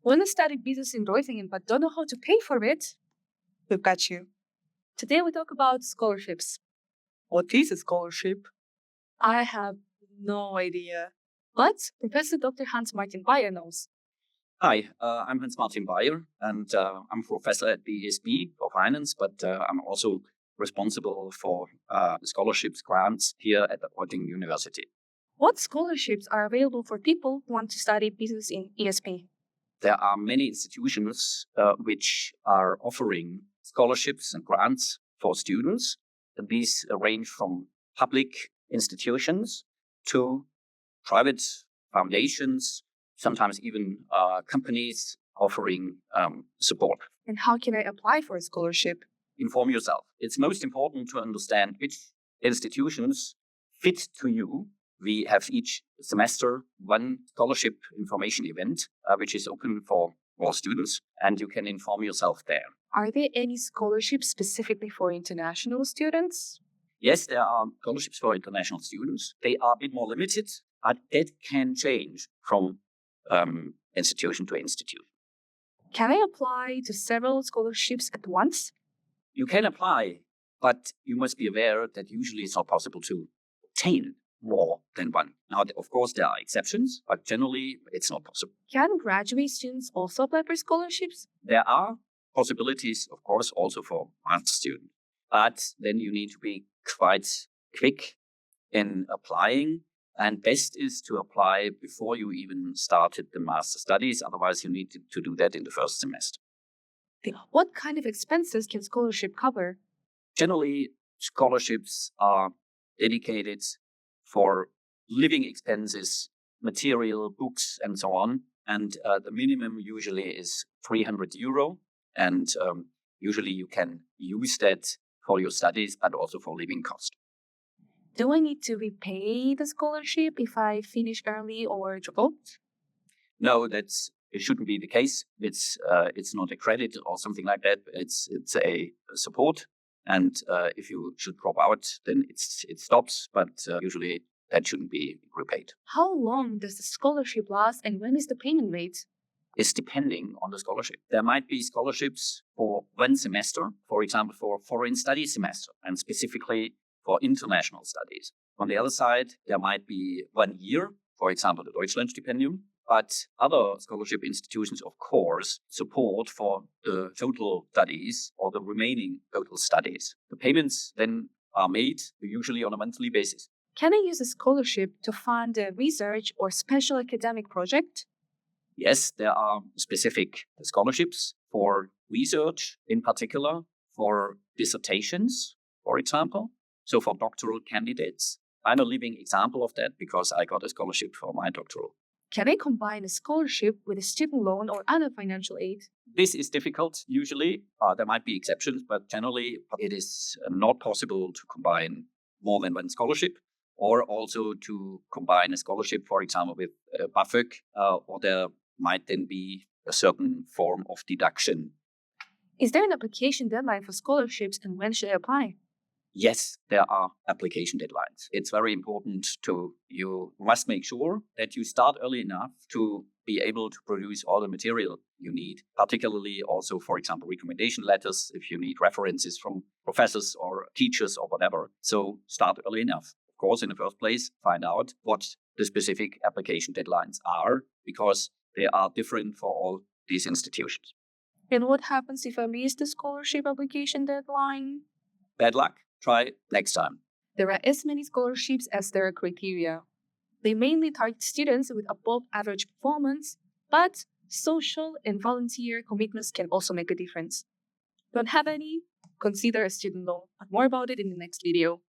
Want to study business in Reutlingen but don't know how to pay for it? We've got you. Today we talk about scholarships. What is a scholarship? I have no idea. But Professor Dr. Hans-Martin Bayer knows. Hi, I'm Hans-Martin Bayer, and I'm a professor at the ESB for finance, but I'm also responsible for scholarships grants here at the Reutlingen University. What scholarships are available for people who want to study business in ESB? There are many institutions which are offering scholarships and grants for students. These range from public institutions to private foundations, sometimes even companies offering support. And how can I apply for a scholarship? Inform yourself. It's most important to understand which institutions fit to you. We have each semester one scholarship information event, which is open for all students, and you can inform yourself there. Are there any scholarships specifically for international students? Yes, there are scholarships for international students. They are a bit more limited, but that can change from institution to institution. Can I apply to several scholarships at once? You can apply, but you must be aware that usually it's not possible to obtain more than one. Now, of course, there are exceptions, but generally it's not possible. Can graduate students also apply for scholarships? There are possibilities, of course, also for master students, but then you need to be quite quick in applying. And best is to apply before you even started the master studies. Otherwise, you need to do that in the first semester. What kind of expenses can scholarship cover? Generally, scholarships are dedicated for living expenses, material, books, and so on. And the minimum usually is €300. And usually you can use that for your studies, but also for living cost. Do I need to repay the scholarship if I finish early or drop out? No, it shouldn't be the case. It's not a credit or something like that. It's a support. And if you should drop out, then it stops. But usually that shouldn't be repaid. How long does the scholarship last and when is the payment rate? It's depending on the scholarship. There might be scholarships for one semester, for example, for a foreign studies semester, and specifically for international studies. On the other side, there might be 1 year, for example, the Deutschland Stipendium. But other scholarship institutions, of course, support for the total studies or the remaining total studies. The payments then are made usually on a monthly basis. Can I use a scholarship to fund a research or special academic project? Yes, there are specific scholarships for research, in particular for dissertations, for example. So for doctoral candidates, I'm a living example of that because I got a scholarship for my doctoral. Can I combine a scholarship with a student loan or other financial aid? This is difficult usually. There might be exceptions, but generally it is not possible to combine more than one scholarship, or also to combine a scholarship, for example, with BAföG, or there might then be a certain form of deduction. Is there an application deadline for scholarships and when should I apply? Yes, there are application deadlines. It's very important you must make sure that you start early enough to be able to produce all the material you need, particularly also, for example, recommendation letters, if you need references from professors or teachers or whatever. So start early enough. Of course, in the first place, find out what the specific application deadlines are, because they are different for all these institutions. And what happens if I miss the scholarship application deadline? Bad luck. Try next time. There are as many scholarships as there are criteria. They mainly target students with above average performance, but social and volunteer commitments can also make a difference. Don't have any? Consider a student loan. But more about it in the next video.